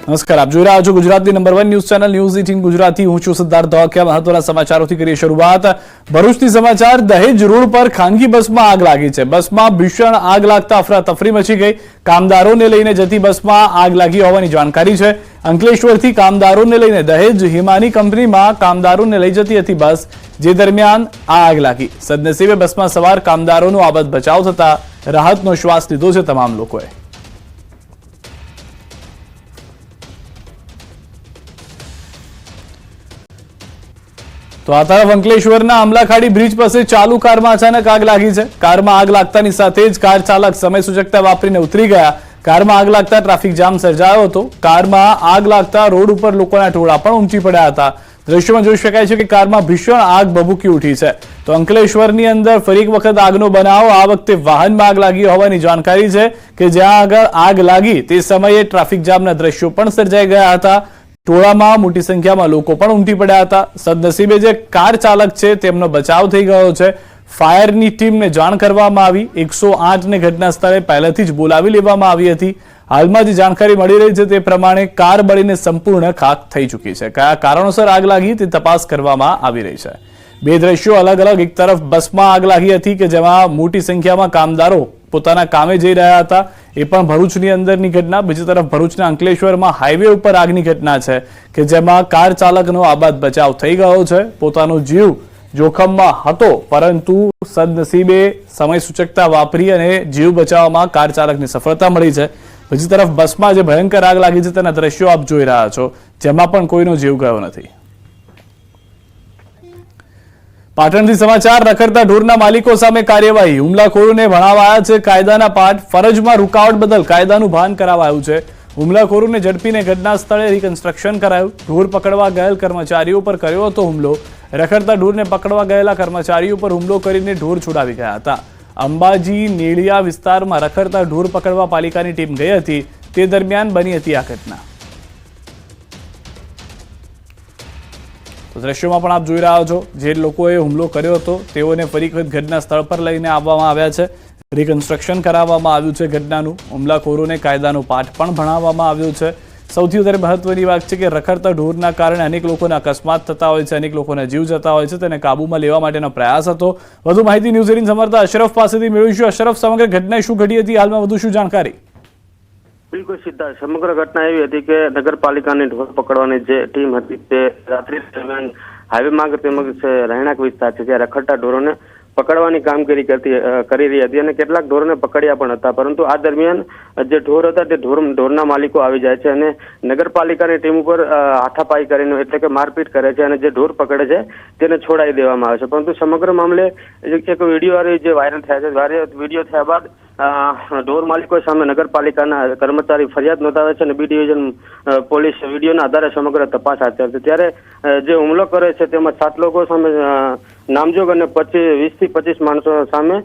નમસ્કાર, આપ જોઈ રહ્યા છો ગુજરાતની number 1 news channel news 18 Gujarati. હું છું સિદ્ધાર્થ ધોળકિયા। મહત્વના સમાચારોથી કરીએ શરૂઆત। ભરૂચથી સમાચાર। દહેજ રોડ પર ખાનગી બસમાં આગ લાગી છે। બસમાં ભીષણ આગ લાગતા અફરાતફરી મચી ગઈ। કામદારોને લઈને જતી બસમાં આગ લાગી હોવાની જાણકારી છે। અંકલેશ્વરથી કામદારોને લઈને દહેજ હિમાની કંપનીમાં કામદારોને લઈ જતી હતી બસ, જે દરમિયાન આગ લાગી। સદનસીબે બસમાં સવાર કામદારોનો આબાદ બચાવ થતા રાહતનો શ્વાસ લીધો છે તમામ લોકોએ। તો આ તરફ અંકલેશ્વરના અમલાખાડી બ્રિજ પાસે ચાલુ કારમાં અચાનક આગ લાગી છે। કારમાં આગ લાગતાની સાથે જ કાર ચાલક સમય સૂચકતા વાપરીને ઉતરી ગયા। કારમાં આગ લાગતા ટ્રાફિક જામ સર્જાયો હતો। કારમાં આગ લાગતા રોડ ઉપર લોકોના ટોળા પણ ઉમટી પડ્યા હતા। દ્રશ્યોમાં જોઈ શકાય છે કે કારમાં ભીષણ આગ ભભૂકી ઉઠી છે। તો અંકલેશ્વરની અંદર ફરી એક વખત આગનો બનાવ। આ વખતે વાહનમાં આગ લાગી હોવાની જાણકારી છે કે જ્યાં આગળ આગ લાગી તે સમયે ટ્રાફિક જામના દ્રશ્યો પણ સર્જાઈ ગયા હતા। ટોળામાં મોટી સંખ્યામાં લોકો પણ ઉમટી પડ્યા હતા। સદનસીબે જે કાર ચાલક છે તેમનો બચાવ થઈ ગયો છે। ફાયરની ટીમને જાણ કરવામાં આવી। 108 ને ઘટના સ્થળે પહેલેથી જ બોલાવી લેવામાં આવી હતી। હાલમાં જે જાણકારી મળી રહી છે તે પ્રમાણે કાર બળીને સંપૂર્ણ ખાક થઈ ચૂકી છે। કયા કારણોસર આગ લાગી તે તપાસ કરવામાં આવી રહી છે। બે દ્રશ્યો અલગ અલગ। એક તરફ બસમાં આગ લાગી હતી કે જેમાં મોટી સંખ્યામાં કામદારો પોતાના કામે જઈ રહ્યા હતા, એ પણ ભરૂચની અંદરની ઘટના। બીજી તરફ ભરૂચના અંકલેશ્વરમાં હાઈવે ઉપર આગની ઘટના છે કે જેમાં કાર ચાલકનો આબાદ બચાવ થઈ ગયો છે। પોતાનો જીવ જોખમમાં હતો પરંતુ સદનસીબે સમય સૂચકતા વાપરી અને જીવ બચાવવામાં કાર ચાલકને સફળતા મળી છે। બીજી તરફ બસમાં જે ભયંકર આગ લાગી છે તેના દ્રશ્યો આપ જોઈ રહ્યા છો, જેમાં પણ કોઈનો જીવ ગયો નથી। પાટણથી સમાચાર। રખડતા ઢોરના માલિકો સામે કાર્યવાહી। હુમલાખોરોને ભણાવાયા છે કાયદાના પાઠ। ફરજમાં રૂકાવટ બદલ કાયદાનું ભાન કરાવાયું છે। હુમલાખોરોને ઝડપીને ઘટના સ્થળે રિકન્સ્ટ્રક્શન કરાયું। ઢોર પકડવા ગયેલ કર્મચારીઓ પર કર્યો હતો હુમલો। રખડતા ઢોરને પકડવા ગયેલા કર્મચારીઓ પર હુમલો કરીને ઢોર છોડાવી ગયા હતા। અંબાજી નેળિયા વિસ્તારમાં રખડતા ઢોર પકડવા પાલિકાની ટીમ ગઈ હતી, તે દરમિયાન બની હતી આ ઘટના। તો દ્રશ્યોમાં પણ આપ જોઈ રહ્યા છો, જે લોકોએ હુમલો કર્યો હતો તેઓને ફરી વખત ઘટના સ્થળ પર લઈને આવવામાં આવ્યા છે। રિકન્સ્ટ્રક્શન કરાવવામાં આવ્યું છે ઘટનાનું। હુમલાખોરોને કાયદાનો પાઠ પણ ભણાવવામાં આવ્યો છે। સૌથી વધારે મહત્વની વાત છે કે રખડતા ઢોરના કારણે અનેક લોકોના અકસ્માત થતા હોય છે, અનેક લોકોના જીવ જતા હોય છે। તેને કાબૂમાં લેવા માટેનો પ્રયાસ હતો। વધુ માહિતી ન્યૂઝ 18 સમર્થક અશરફ પાસેથી મેળવીશું। અશરફ, સમગ્ર ઘટના શું ઘટી હતી, હાલમાં વધુ શું જાણકારી? બિલકુલ સિદ્ધાર્થ, સમગ્ર ઘટના એવી હતી કે નગરપાલિકાની ઢોર પકડવાની જે ટીમ હતી તે રાત્રિ દરમિયાન હાઈવે માર્ગ તેમજ રહેણાંક વિસ્તાર છે ત્યાં રખડતા ઢોરોને પકડવાની કામગીરી કરી રહી હતી અને કેટલાક ઢોરોને પકડ્યા પણ હતા। પરંતુ આ દરમિયાન જે ઢોર હતા તે ઢોરના માલિકો આવી જાય છે અને નગરપાલિકાની ટીમ ઉપર હાથાપાઈ કરીને એટલે કે મારપીટ કરે છે અને જે ઢોર પકડે છે તેને છોડાવી દેવામાં આવે છે। પરંતુ સમગ્ર મામલે એક વિડીયો જે વાયરલ થયા છે, વિડીયો થયા બાદ ઢોર માલિકો સામે નગરપાલિકાના કર્મચારી ફરિયાદ નોંધાવે છે અને બી ડિવિઝન પોલીસ વિડીયોના આધારે સમગ્ર તપાસ હાથ ધરે છે। ત્યારે જે હુમલો કરે છે તેમાં 7 લોકો સામે નામજોગ અને 20 થી 25 માણસો સામે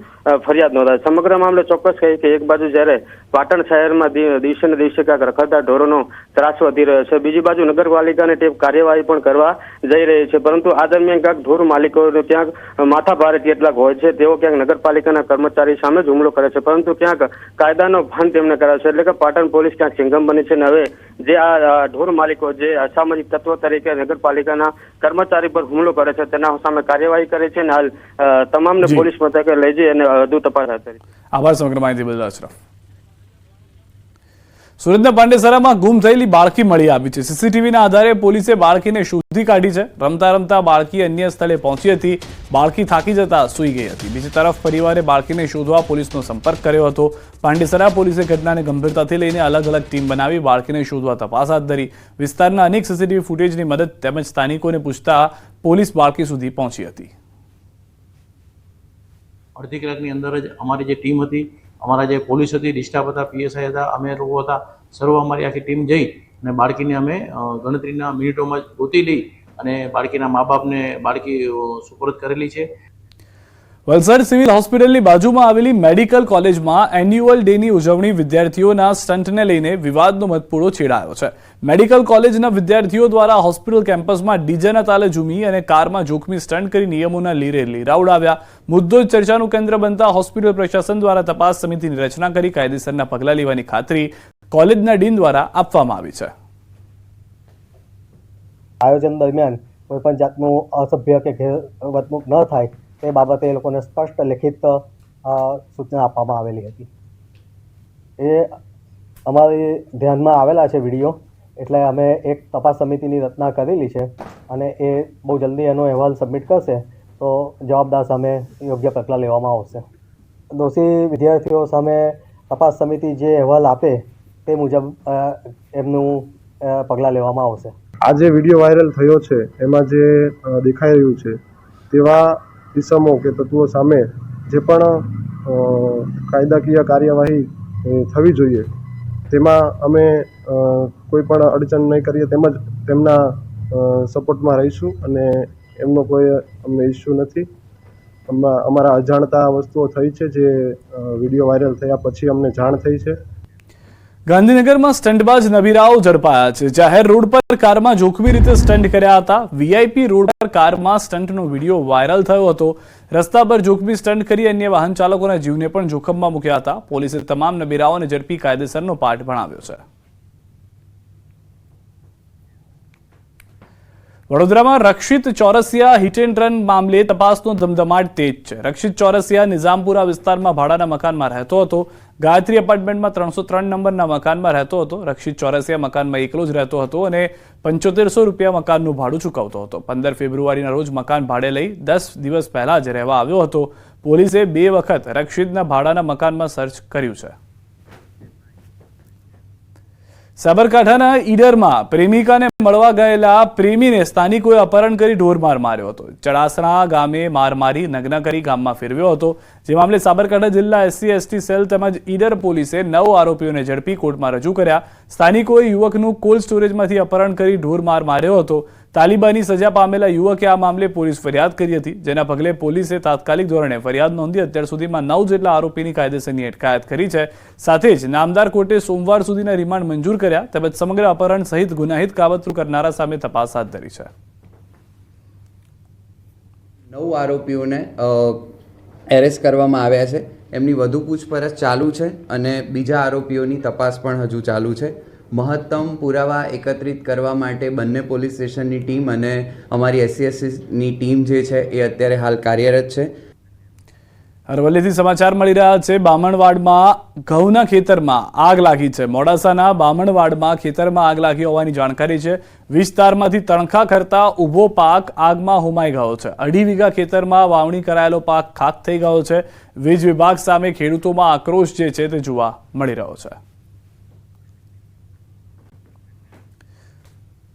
ફરિયાદ નોંધાય। સમગ્ર મામલે ચોક્કસ કહે કે એક બાજુ જ્યારે પાટણ શહેરમાં દિવસે ને દિવસે ક્યાંક રખડતા ઢોરોનો ત્રાસ વધી રહ્યો છે, બીજી બાજુ નગરપાલિકાની ટીમ કાર્યવાહી પણ કરવા જઈ રહી છે। પરંતુ આ દરમિયાન ક્યાંક ઢોર માલિકો ક્યાંક માથા ભારે કેટલાક હોય છે, તેઓ ક્યાંક નગરપાલિકાના કર્મચારી સામે જ હુમલો કરે છે, પરંતુ ક્યાંક કાયદાનો ભાન તેમને કરાવે છે। એટલે કે પાટણ પોલીસ ક્યાંક સિંઘમ બની છે અને હવે જે આ ઢોર માલિકો જે અસામાજિક તત્વો તરીકે નગરપાલિકાના કર્મચારી પર હુમલો કરે છે તેના સામે કાર્યવાહી કરે છે અને હાલ તમામને પોલીસ મથકે લઈ જઈ અને વધુ તપાસ હાથ ધરી। આભાર સમગ્ર માહિતી બદલ અશરફ। સુરતના પાંડેસરામાં ગુમ થયેલી બાળકી મળી આવી છે। સીસીટીવીના આધારે પોલીસે બાળકીને શોધી કાઢી છે। રમતા રમતા બાળકી અન્ય સ્થળે પહોંચી હતી। બાળકી થાકી જતા સૂઈ ગઈ હતી। બીજી તરફ પરિવારે બાળકીને શોધવા પોલીસનો સંપર્ક કર્યો હતો। પાંડેસરા પોલીસે ઘટનાને ગંભીરતાથી લઈને અલગ અલગ ટીમ બનાવી બાળકીને શોધવા તપાસ હાથ ધરી। વિસ્તારના અનેક સીસીટીવી ફૂટેજની મદદ તેમજ સ્થાનિકોને પૂછતા પોલીસ બાળકી સુધી પહોંચી હતી। અડધી કલાકની અંદર જ અમારી જે ટીમ હતી, અમારા જે પોલીસ હતી, ડિસ્ટાફ હતા, પીએસઆઈ હતા, અમે લોકો હતા, સર્વ અમારી આખી ટીમ જઈ અને બાળકીને અમે ગણતરીના મિનિટોમાં જ ગોતી લઈ અને બાળકીના મા બાપને બાળકી સુપરત કરેલી છે। વલસાડ સિવિલ હોસ્પિટલની બાજુમાં આવેલી મેડિકલ કોલેજમાં એન્યુઅલ ડેની ઉજવણી વિદ્યાર્થીઓના સ્ટન્ટને લઈને વિવાદનો મતપૂડો છેડાયો છે। મેડિકલ કોલેજના વિદ્યાર્થીઓ દ્વારા હોસ્પિટલ કેમ્પસમાં ડીજેના તાલે ઝૂમી અને કારમાં જોખમી સ્ટન્ટ કરી નિયમોના લીરે લીરા ઉડાવ્યા। મુદ્દો ચર્ચાનું કેન્દ્ર બનતા હોસ્પિટલ પ્રશાસન દ્વારા તપાસ સમિતિની રચના કરી કાયદેસરના પગલાં લેવાની ખાતરી કોલેજના ડીન દ્વારા આપવામાં આવી છે। આયોજન દરમિયાન કોઈપણ જાતનું અસભ્ય કે ગેરવર્તણૂક ન થાય તે બાબતે એ લોકોને સ્પષ્ટ લેખિત સૂચના આપવામાં આવેલી હતી. એ અમારી ધ્યાનમાં આવેલા છે વિડીયો, એટલે અમે એક તપાસ સમિતિની રચના કરેલી છે અને એ બહુ જલ્દી એનો અહેવાલ સબમિટ કરશે તો જવાબદાર સામે યોગ્ય પગલાં લેવામાં આવશે. દોષી વિદ્યાર્થીઓ સામે તપાસ સમિતિ જે અહેવાલ આપે તે મુજબ એમનું પગલાં લેવામાં આવશે. આ જે વિડીયો વાયરલ થયો છે એમાં જે દેખાઈ રહ્યું છે તેવા કિસ્સાઓ કે તત્વો સામે જે પણ કાયદાકીય કાર્યવાહી થવી જોઈએ તેમાં અમે કોઈ પણ અડચણ નહીં કરીએ, તેમજ તેમના સપોર્ટમાં રહીશું અને એમનો કોઈ અમને ઇસ્યુ નથી. અમારા અજાણતા વસ્તુઓ થઈ છે જે વિડીયો વાયરલ થયા પછી અમને જાણ થઈ છે. ગાંધીનગરમાં સ્ટંટબાજ નબીરાઓ ઝડપાયા છે. જાહેર રોડ પર કારમાં જોખમી રીતે સ્ટંટ કર્યા હતા. વીઆઈપી રોડ પર કારમાં સ્ટંટનો વિડીયો વાયરલ થયો હતો. રસ્તા પર જોખમી સ્ટંટ કરી અન્ય વાહન ચાલકોના જીવને પણ જોખમમાં મૂક્યા હતા. પોલીસે તમામ નબીરાઓને ઝડપી કાયદેસરનો પાઠ ભણાવ્યો છે. વડોદરામાં રક્ષિત ચોરસિયા હિટ એન્ડ રન મામલે તપાસનો ધમધમાટ તેજ છે. રક્ષિત ચોરસિયા નિઝામપુરા વિસ્તારમાં ભાડાના મકાનમાં રહેતો હતો. ગાયત્રી એપાર્ટમેન્ટમાં 303 નંબરના મકાનમાં રહેતો હતો. રક્ષિત ચોરસિયા મકાનમાં એકલો જ રહેતો હતો અને 7500 રૂપિયા મકાનનું ભાડું ચૂકવતો હતો. 15 ફેબ્રુઆરીના રોજ મકાન ભાડે લઈ 10 દિવસ પહેલા જ રહેવા આવ્યો હતો. પોલીસે 2 વખત રક્ષિતના ભાડાના મકાનમાં સર્ચ કર્યું છે. સાબરકાંઠાના ઈડરમાં પ્રેમિકાને મળવા ગયેલા પ્રેમીને સ્થાનિકોએ અપહરણ કરી ઢોરમાર માર્યો હતો. ચડાસણા ગામે માર મારી નગ્ન કરી ગામમાં ફેરવ્યો હતો. જે મામલે સાબરકાંઠા જિલ્લા SC/ST સેલ તેમજ ઈડર પોલીસે 9 આરોપીઓને ઝડપી કોર્ટમાં રજૂ કર્યા. સ્થાનિકોએ યુવકનું કોલ્ડ સ્ટોરેજમાંથી અપહરણ કરી ઢોરમાર માર્યો હતો. તાલિબાની સજા પામેલા યુવકે આ મામલે પોલીસ ફરિયાદ કરી હતી, જેના પગલે પોલીસે તાત્કાલિક ધોરણે ફરિયાદ નોંધી અત્યાર સુધીમાં 9 જેટલા આરોપીની કાયદેસરની અટકાયત કરી છે. સાથે જ નામદાર કોર્ટે સોમવાર સુધીના રિમાન્ડ મંજૂર કર્યા તેમજ સમગ્ર અપહરણ સહિત ગુનાહિત કાવતરું કરનારા સામે તપાસ હાથ ધરી છે. 9 આરોપીઓને એરેસ્ટ કરવામાં આવ્યા છે. એમની વધુ પૂછપરછ ચાલુ છે અને બીજા આરોપીઓની તપાસ પણ હજુ ચાલુ છે. મહત્તમ પુરાવા એકત્રિત કરવા માટે બંને પોલીસ સ્ટેશનની ટીમ અને અમારી SC/STની ટીમ જે છે એ અત્યારે હાલ કાર્યરત છે. અરવલ્લીથી સમાચાર મળી રહ્યા છે. બામણવાડમાં ઘઉંના ખેતરમાં આગ લાગી છે. મોડાસાના બામણવાડમાં ખેતરમાં આગ લાગી હોવાની જાણકારી છે. વિસ્તારમાંથી તણખા કરતા ઊભો પાક આગમાં હોમાઈ ગયો છે. 2.5 વીઘા ખેતરમાં વાવણી કરાયેલો પાક ખાક થઈ ગયો છે. વીજ વિભાગ સામે ખેડૂતોમાં આક્રોશ જે છે તે જોવા મળી રહ્યો છે.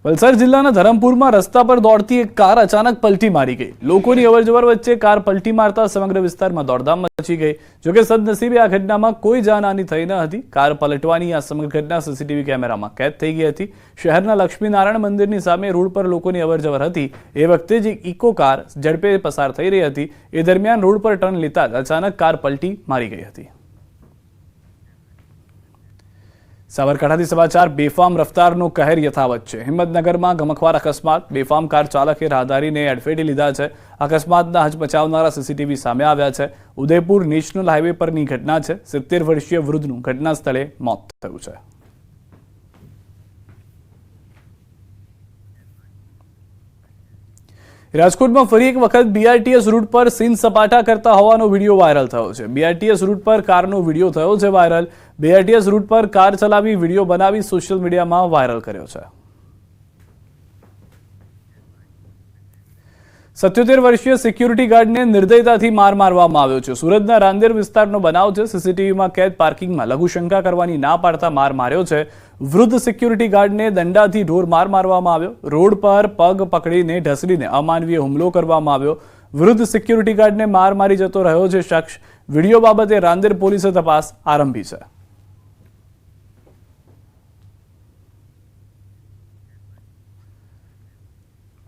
વલસાડ જિલ્લાના ધરમપુરમાં રસ્તા પર દોડતી એક કાર અચાનક પલટી મારી ગઈ. લોકોની અવરજવર વચ્ચે કાર પલટી મારતા સમગ્ર વિસ્તારમાં દોડધામ મચી ગઈ. જોકે સદનસીબે આ ઘટનામાં કોઈ જાનહાની થઈ ન હતી. કાર પલટવાની આ સમગ્ર ઘટના CCTV કેમેરામાં કેદ થઈ ગઈ હતી. શહેરના લક્ષ્મીનારાયણ મંદિરની સામે રોડ પર લોકોની અવરજવર હતી. એ વખતે જ એક ઇકો કાર ઝડપે પસાર થઈ રહી હતી. એ દરમિયાન રોડ પર ટર્ન લેતા જ અચાનક કાર પલટી મારી ગઈ હતી. સાબરકાંઠાથી સમાચાર. બેફામ રફતારનો કહેર યથાવત છે. હિંમતનગરમાં ગમખ્વાર અકસ્માત. બેફામ કાર ચાલકે રાહદારીને અડફેટે લીધા છે. અકસ્માતના હચમચાવનારા CCTV સામે આવ્યા છે. ઉદયપુર નેશનલ હાઈવે પરની ઘટના છે. 70 વર્ષીય વૃદ્ધનું ઘટના સ્થળે મોત થયું છે. રાજકોટમાં ફરી એક વખત BRTS રૂટ પર સીન સપાટા કરતા હોવાનો વિડીયો વાયરલ થયો છે. BRTS રૂટ પર કારનો વિડીયો થયો છે વાયરલ. BRTS રૂટ પર કાર ચલાવી વિડીયો બનાવી સોશિયલ મીડિયામાં વાયરલ કર્યો છે. 77 વર્ષીય સિક્યુરિટી ગાર્ડને નિર્દયતાથી માર મારવામાં આવ્યો છે. સુરતના રાંદેર વિસ્તારનો બનાવ છે. CCTVમાં કેદ પાર્કિંગમાં લઘુશંકા કરવાની ના પાડતા માર માર્યો છે. વૃદ્ધ સિક્યુરિટી ગાર્ડને દંડાથી ઢોર માર મારવામાં આવ્યો. રોડ પર પગ પકડીને ઢસડીને અમાનવીય હુમલો કરવામાં આવ્યો. વૃદ્ધ સિક્યુરિટી ગાર્ડને માર મારી જતો રહ્યો છે શખ્સ. વિડીયો બાબતે રાંદેર પોલીસે તપાસ આરંભી છે.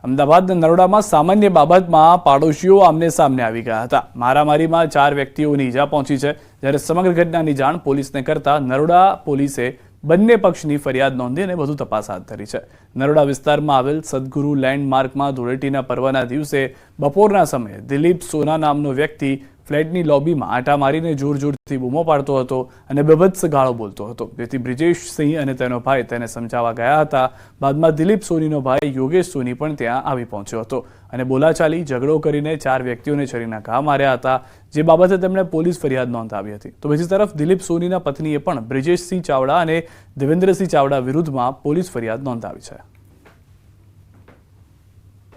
અમદાવાદના નરોડામાં સામાન્ય બાબતમાં પાડોશીઓ આમને સામને આવી ગયા હતા. મારામારીમાં 4 વ્યક્તિઓની ઈજા પહોંચી છે. જ્યારે સમગ્ર ઘટનાની જાણ પોલીસને કરતા નરોડા પોલીસે બંને પક્ષની ફરિયાદ નોંધી અને વધુ તપાસ હાથ ધરી છે. નરોડા વિસ્તારમાં આવેલ સદગુરુ લેન્ડમાર્કમાં ધૂળેટીના પર્વના દિવસે બપોરના સમયે દિલીપ સોના નામનો વ્યક્તિ ફ્લેટની લોબીમાં આંટા મારીને જોર જોરથી બૂમો પાડતો હતો અને બેભત્સ ગાળો બોલતો હતો, જેથી બ્રિજેશ સિંહ અને તેનો ભાઈ તેને સમજાવવા ગયા હતા. બાદમાં દિલીપ સોનીનો ભાઈ યોગેશ સોની પણ ત્યાં આવી પહોંચ્યો હતો અને બોલાચાલી ઝઘડો કરીને 4 વ્યક્તિઓને છરીના ઘા માર્યા હતા, જે બાબતે તેમણે પોલીસ ફરિયાદ નોંધાવી હતી. તો બીજી તરફ દિલીપ સોનીના પત્નીએ પણ બ્રિજેશસિંહ ચાવડા અને દેવેન્દ્રસિંહ ચાવડા વિરુદ્ધમાં પોલીસ ફરિયાદ નોંધાવી છે.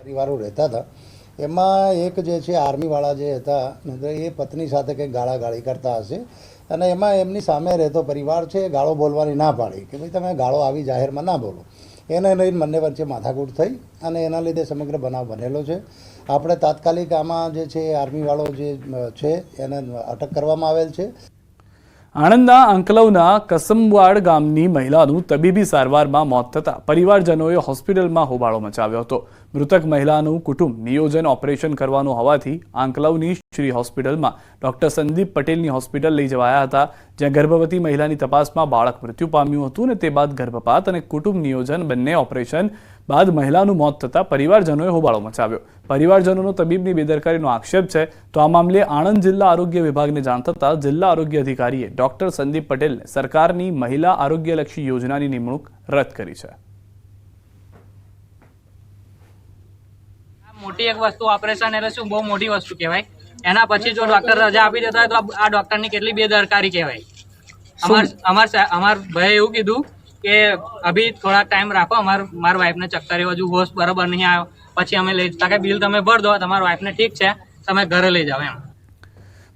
પરિવારો રહેતા હતા, એમાં એક જે છે આર્મીવાળા જે હતા એ પત્ની સાથે કંઈક ગાળાગાળી કરતા હશે અને એમાં એમની સામે રહેતો પરિવાર છે ગાળો બોલવાની ના પાડી કે ભાઈ તમે ગાળો આવી જાહેરમાં ના બોલો. એને લઈને બંને વચ્ચે માથાકૂટ થઈ અને એના લીધે સમગ્ર બનાવ બનેલો છે. આપણે તાત્કાલિક આમાં જે છે આર્મીવાળો જે છે એને અટક કરવામાં આવેલ છે. આણંદના અંકલવના કસમવાડ ગામની મહિલાનું તબીબી સારવારમાં મોત થતાં પરિવારજનોએ હોસ્પિટલમાં હોબાળો મચાવ્યો હતો. મૃતક મહિલાનું કુટુંબ નિયોજન ઓપરેશન કરવાનું હોવાથી આંકલવની શ્રી હોસ્પિટલમાં ડોક્ટર સંદીપ પટેલની હોસ્પિટલ લઈ જવાયા હતા, જ્યાં ગર્ભવતી મહિલાની તપાસમાં બાળક મૃત્યુ પામ્યું હતું અને તે બાદ ગર્ભપાત અને કુટુંબ નિયોજન બંને ઓપરેશન બાદ મહિલાનું મોત થતાં પરિવારજનોએ હોબાળો મચાવ્યો. પરિવારજનોનો તબીબની બેદરકારીનો આક્ષેપ છે. તો આ મામલે આણંદ જિલ્લા આરોગ્ય વિભાગને જાણ થતાં જિલ્લા આરોગ્ય અધિકારીએ ડોક્ટર સંદીપ પટેલને સરકારની મહિલા આરોગ્યલક્ષી યોજનાની નિમણૂક રદ કરી છે. મોટી એક વસ્તુ ઓપરેશન એટલે શું બહુ મોટી વસ્તુ કહેવાય. એના પછી જો ડોક્ટર રજા આપી દેતા હોય તો આ ડોક્ટરની કેટલી બેદરકારી કહેવાય. અમાર ભાઈએ એવું કીધું કે અભી થોડા ટાઈમ રાખો, મારા વાઈફને ચક્કર હજુ હોશ બરાબર નહીં આવ્યો, પછી અમે લઈ જતા કે બિલ તમે ભર દો, તમારા વાઈફને ઠીક છે, તમે ઘરે લઈ જાઓ એમ.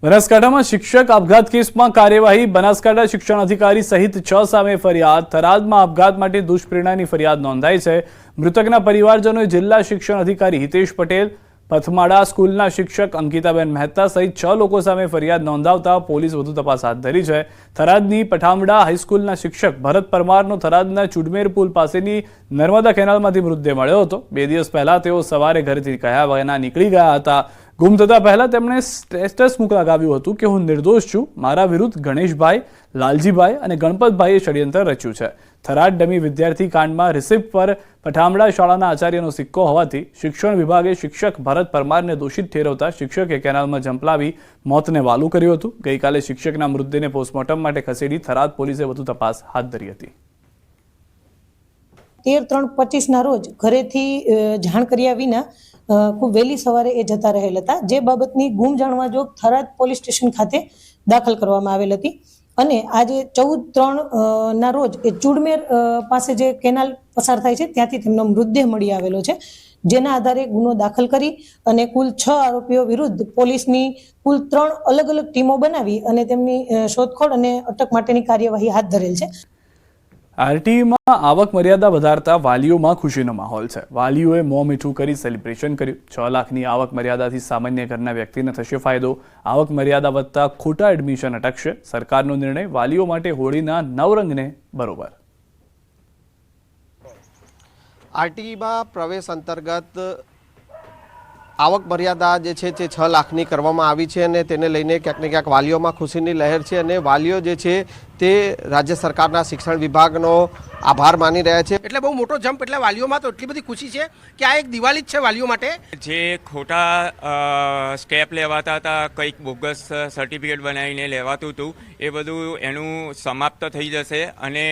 બનાસકાંઠામાં શિક્ષક આપઘાત કેસમાં કાર્યવાહી. બનાસકાંઠા શિક્ષણ અધિકારી સહિત 6 સામે ફરિયાદ. થરાદમાં આપઘાત માટે દુષ્પ્રેરણાની ફરિયાદ નોંધાઈ છે. મૃતકના પરિવારજનોએ જિલ્લા શિક્ષણ અધિકારી હિતેશ પટેલ, પથમાડા સ્કૂલના શિક્ષક અંકિતાબેન મહેતા સહિત 6 લોકો સામે ફરિયાદ નોંધાવતા પોલીસ વધુ તપાસ હાથ ધરી છે. થરાદની પઠામડા હાઈસ્કૂલના શિક્ષક ભરત પરમારનો થરાદના ચુડમેર પુલ પાસેની નર્મદા કેનાલમાંથી મૃતદેહ મળ્યો હતો. 2 દિવસ પહેલા તેઓ સવારે ઘરેથી કયા વગરના નીકળી ગયા હતા. ગુમ થતા પહેલા તેમણે સ્ટેટસ લગાવ્યું હતું કે હું નિર્દોષ છું, મારા વિરુદ્ધ ગણેશભાઈ, લાલજીભાઈ અને ગણપતભાઈએ ષડયંત્ર રચ્યું છે. થરાદ ડમી વિદ્યાર્થી કાંડમાં રિસિપ્ટ પર પઠામડા શાળાના આચાર્યનો સિક્કો હોવાથી શિક્ષણ વિભાગે શિક્ષક ભરત પરમારને દોષિત ઠેરવતા શિક્ષકે કેનાલમાં ઝંપલાવી મોતને વાલું કર્યું હતું. ગઈકાલે શિક્ષકના મૃતદેહને પોસ્ટમોર્ટમ માટે ખસેડી થરાદ પોલીસે વધુ તપાસ હાથ ધરી હતી. 13/3/25 ના રોજ ઘરેથી જાણ કર્યા વિના ખૂબ વહેલી સવારે એ જતા રહેલ હતા, જે બાબતની ગુમ જાણવા જોગ થરાદ પોલીસ સ્ટેશન ખાતે દાખલ કરવામાં આવેલ હતી. અને આજે 14/3 ના રોજ એ ચુડમેર પાસે જે કેનાલ પસાર થાય છે ત્યાંથી તેમનો મૃતદેહ મળી આવેલો છે, જેના આધારે ગુનો દાખલ કરી અને કુલ 6 આરોપીઓ વિરુદ્ધ પોલીસની કુલ 3 અલગ અલગ ટીમો બનાવી અને તેમની શોધખોળ અને અટક માટેની કાર્યવાહી હાથ ધરેલ છે. આરટીઈમાં આવક મર્યાદા વધારતા વાલીઓમાં ખુશીનો માહોલ છે. વાલીઓએ મોં મીઠું કરી સેલિબ્રેશન કર્યું. 6 લાખની આવક મર્યાદાથી સામાન્ય ઘરના વ્યક્તિને થશે ફાયદો. આવક મર્યાદા વધતા ખોટા એડમિશન અટકશે. સરકારનો નિર્ણય વાલીઓ માટે હોળીના નવરંગને બરોબર. આરટીઈમાં પ્રવેશ અંતર્ગત આવક મર્યાદા જે છે તે 6 લાખની કરવામાં આવી છે અને તેને લઈને ક્યાંક ને ક્યાંક વાલીઓમાં ખુશીની લહેર છે અને વાલીઓ જે છે તે રાજ્ય સરકારના શિક્ષણ વિભાગનો આભાર માની રહ્યા છે. એટલે બહુ મોટો જમ્પ, એટલે વાલીઓમાં તો એટલી બધી ખુશી છે કે આ એક દિવાળી જ છે વાલીઓ માટે. જે ખોટા સ્ટેપ લેવાતા હતા, કંઈક બોગસ સર્ટિફિકેટ બનાવીને લેવાતું હતું, એ બધું એનું સમાપ્ત થઈ જશે અને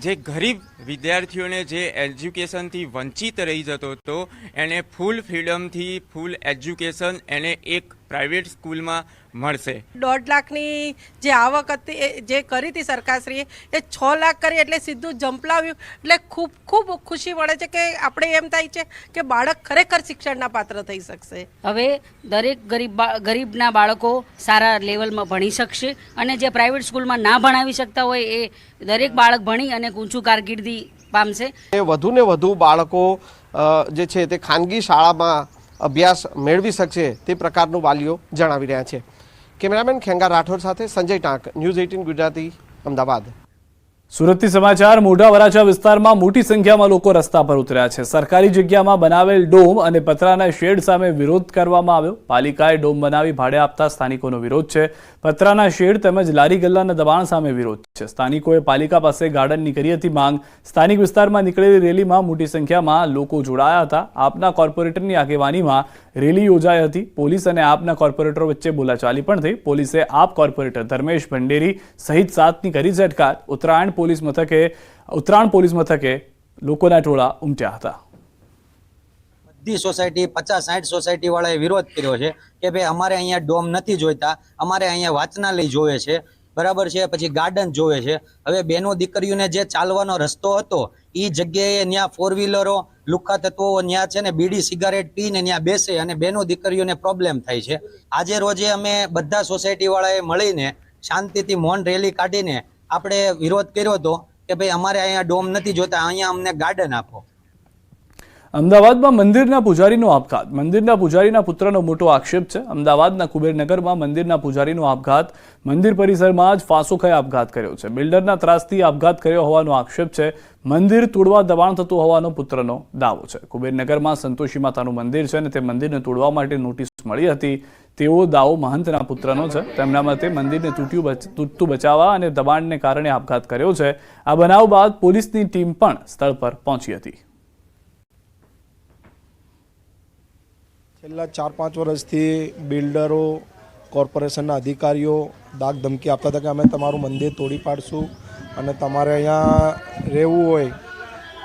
જે ગરીબ વિદ્યાર્થીઓને જે એજ્યુકેશનથી વંચિત રહી જતો હતો એને ફૂલ ફ્રીડમથી ફૂલ એજ્યુકેશન એને એક પ્રાઇવેટ સ્કૂલમાં મળશે. 1.5 લાખની જે આવક હતી જે કરી હતી સરકારશ્રીએ એ 6 લાખ કરી એટલે સીધું જંપલાવ્યું. એટલે ખૂબ ખૂબ ખુશી મળે છે કે આપણે એમ થાય છે કે બાળક ખરેખર શિક્ષણના પાત્ર થઈ શકશે. હવે દરેક ગરીબના બાળકો સારા લેવલમાં ભણી શકશે અને જે પ્રાઇવેટ સ્કૂલમાં ના ભણાવી શકતા હોય એ દરેક બાળક ભણી અને ઊંચું કારકિર્દી પામશે. વધુ ને વધુ બાળકો જે છે તે ખાનગી શાળામાં અભ્યાસ મેળવી શકશે તે પ્રકારનું વાલીઓ જણાવી રહ્યા છે. કેમેરામેન ખેંગા રાઠોડ સાથે સંજય ટાંક, ન્યૂઝ 18 ગુજરાતી, અમદાવાદ. સુરતથી સમાચાર મોઢા વરાછા વિસ્તારમાં મોટી સંખ્યામાં લોકો રસ્તા પર ઉતર્યા છે. સરકારી જગ્યામાં બનાવેલ ડોમ અને પતરાના શેડ સામે વિરોધ કરવામાં આવ્યો. પાલિકાએ ડોમ બનાવી ભાડે આપતા સ્થાનિકોનો વિરોધ છે. પતરાના શેડ તેમજ લારી ગલ્લાના દબાણ સામે વિરોધ છે. સ્થાનિકોએ પાલિકા પાસે ગાર્ડનની કરી હતી માંગ. સ્થાનિક વિસ્તારમાં નીકળેલી રેલીમાં મોટી સંખ્યામાં લોકો જોડાયા હતા. આપના કોર્પોરેટરની આગેવાનીમાં રેલી યોજાઈ હતી. પોલીસ અને આપના કોર્પોરેટરો વચ્ચે બોલાચાલી પણ થઈ. પોલીસે આપ કોર્પોરેટર ધર્મેશ ભંડેરી સહિત 7ની કરી છે અટકાયત. ઉત્તરાયણ પોલીસ મથકે લોકોના ટોળા ઉમટ્યા હતા. બધી સોસાયટી 50-60 સોસાયટી વાળાએ વિરોધ કર્યો છે કે ભાઈ અમારે અહીંયા ડોમ નથી જોઈતા, અમારે અહીંયા વાંચનાલય જોવે છે, બરાબર છે, પછી ગાર્ડન જોવે છે. હવે બેનો દીકરીઓને જે ચાલવાનો રસ્તો હતો એ જગ્યાએ ત્યાં 4 વ્હીલરો લુખ્ખા તત્વો ત્યાં છે ને બીડી સિગારેટ પીને ત્યાં બેસે અને બેનો દીકરીઓને પ્રોબ્લેમ થાય છે. આજે રોજે અમે બધા સોસાયટી વાળાએ મળીને શાંતિથી મૌન રેલી કાઢીને આપણે વિરોધ કર્યો હતો કે ભાઈ અમારે અહીંયા ડોમ નથી જોતા, અહીંયા અમને ગાર્ડન આપો. અમદાવાદમાં મંદિરના પૂજારીનો આપઘાત. મંદિરના પૂજારીના પુત્રનો મોટો આક્ષેપ છે. અમદાવાદના કુબેરનગરમાં મંદિરના પૂજારીનો આપઘાત. મંદિર પરિસરમાં જ ફાંસો ખાઈ આપઘાત કર્યો છે. બિલ્ડરના ત્રાસથી આપઘાત કર્યો હોવાનો આક્ષેપ છે. મંદિર તોડવા દબાણ થતું હોવાનો પુત્રનો દાવો છે. કુબેરનગરમાં સંતોષી માતાનું મંદિર છે અને તે મંદિરને તોડવા માટે નોટિસ મળી હતી તેવો દાવો મહંતના પુત્રનો છે. તેમના મતે મંદિરને તૂટતું બચાવવા અને દબાણને કારણે આપઘાત કર્યો છે. આ બનાવ બાદ પોલીસની ટીમ પણ સ્થળ પર પહોંચી હતી. છેલ્લા 4-5 વર્ષથી બિલ્ડરો, કોર્પોરેશનના અધિકારીઓ દાગ ધમકી આપતા હતા કે અમે તમારું મંદિર તોડી પાડશું અને તમારે અહીંયા રહેવું હોય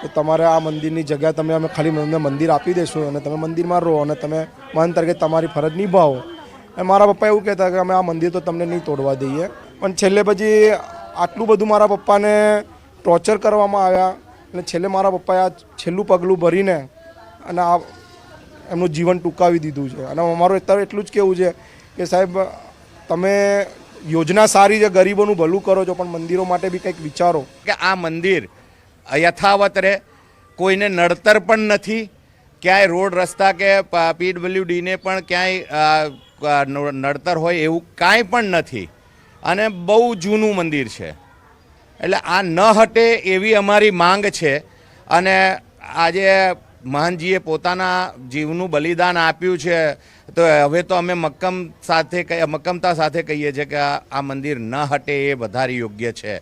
તો તમારે આ મંદિરની જગ્યા અમે ખાલી મંદિર આપી દઈશું અને તમે મંદિરમાં રહો અને તમે મહંત તરીકે તમારી ફરજ નિભાવો. અને મારા પપ્પા એવું કહેતા કે અમે આ મંદિર તો તમને નહીં તોડવા દઈએ. પણ છેલ્લે પછી આટલું બધું મારા પપ્પાને ટોર્ચર કરવામાં આવ્યા અને છેલ્લે મારા પપ્પાએ આ છેલ્લું પગલું ભરીને અને આ એમનું જીવન ટૂંકાવી દીધું છે. અને અમારું અત્યારે એટલું જ કહેવું છે કે સાહેબ તમે યોજના સારી છે, ગરીબોનું ભલું કરો છો, પણ મંદિરો માટે બી કંઈક વિચારો. કે આ મંદિર યથાવત રહે, કોઈને નડતર પણ નથી, ક્યાંય રોડ રસ્તા કે PWDને પણ ક્યાંય નડતર હોય એવું કાંઈ પણ નથી અને બહુ જૂનું મંદિર છે. એટલે આ ન હટે એવી અમારી માંગ છે. અને આજે મહાનજીએ પોતાના જીવનું બલિદાન આપ્યું છે તો હવે તો અમે મક્કમતા સાથે કહીએ છીએ કે આ મંદિર ન હટે એ વધારે યોગ્ય છે.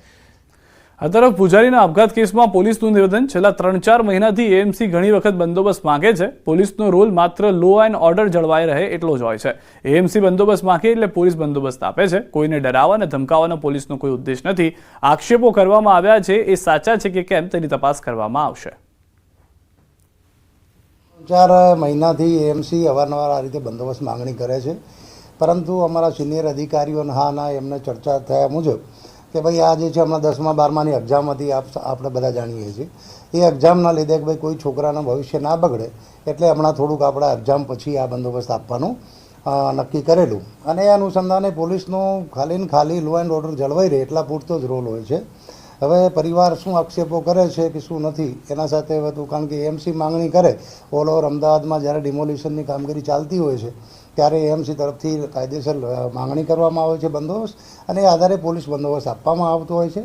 આ તરફ પૂજારીના આપઘાત કેસમાં પોલીસનું નિવેદન. છેલ્લા 3-4 મહિનાથી એએમસી ઘણી વખત બંદોબસ્ત માંગે છે. પોલીસનો રોલ માત્ર લો એન્ડ ઓર્ડર જળવાઈ રહે એટલો જ હોય છે. એએમસી બંદોબસ્ત માંગે એટલે પોલીસ બંદોબસ્ત આપે છે. કોઈને ડરાવવા અને ધમકાવવાનો પોલીસનો કોઈ ઉદ્દેશ નથી. આક્ષેપો કરવામાં આવ્યા છે એ સાચા છે કે કેમ તેની તપાસ કરવામાં આવશે. 4 મહિનાથી એએમસી અવારનવાર આ રીતે બંદોબસ્ત માંગણી કરે છે, પરંતુ અમારા સિનિયર અધિકારીઓને હા ના એમને ચર્ચા થયા મુજબ કે ભાઈ આ જે છે હમણાં 10મા 12માની એક્ઝામ હતી, આપણે બધા જાણીએ છીએ. એ એક્ઝામના લીધે કે ભાઈ કોઈ છોકરાનું ભવિષ્ય ના બગડે એટલે હમણાં થોડુંક આપણા એક્ઝામ પછી આ બંદોબસ્ત આપવાનું નક્કી કરેલું. અને એ અનુસંધાને પોલીસનો ખાલી લો એન્ડ ઓર્ડર જળવાઈ રહે એટલા પૂરતો જ રોલ હોય છે. હવે પરિવાર શું આક્ષેપો કરે છે કે શું નથી એના સાથે વધુ, કારણ કે એએમસી માંગણી કરે. ઓલ ઓવર અમદાવાદમાં જ્યારે ડિમોલિશનની કામગીરી ચાલતી હોય છે ત્યારે એએમસી તરફથી કાયદેસર માંગણી કરવામાં આવે છે બંદોબસ્ત, અને એ આધારે પોલીસ બંદોબસ્ત આપવામાં આવતો હોય છે.